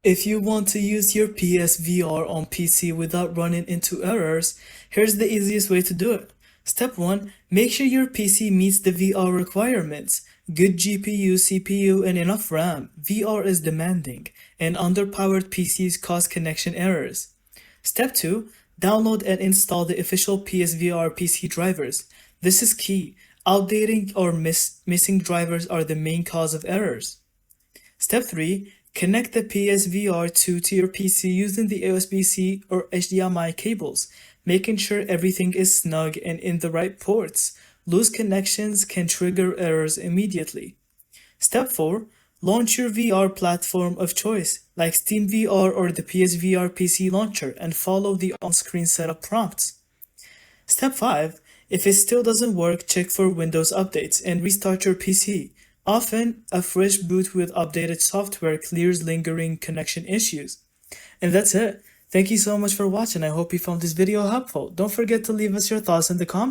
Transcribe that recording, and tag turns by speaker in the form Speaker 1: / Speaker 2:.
Speaker 1: If you want to use your PSVR on PC without running into errors, here's the easiest way to do it. Step 1. Make sure your PC meets the VR requirements. Good GPU, CPU, and enough RAM. VR is demanding, and underpowered PCs cause connection errors. Step 2. Download and install the official PSVR PC drivers. This is key. Outdated or missing drivers are the main cause of errors. Step 3. Connect the PSVR 2 to your PC using the USB-C or HDMI cables, making sure everything is snug and in the right ports. Loose connections can trigger errors immediately. Step 4. Launch your VR platform of choice, like Steam VR or the PSVR PC launcher, and follow the on-screen setup prompts. Step 5. If it still doesn't work, check for Windows updates and restart your PC. Often, a fresh boot with updated software clears lingering connection issues. And that's it. Thank you so much for watching. I hope you found this video helpful. Don't forget to leave us your thoughts in the comments.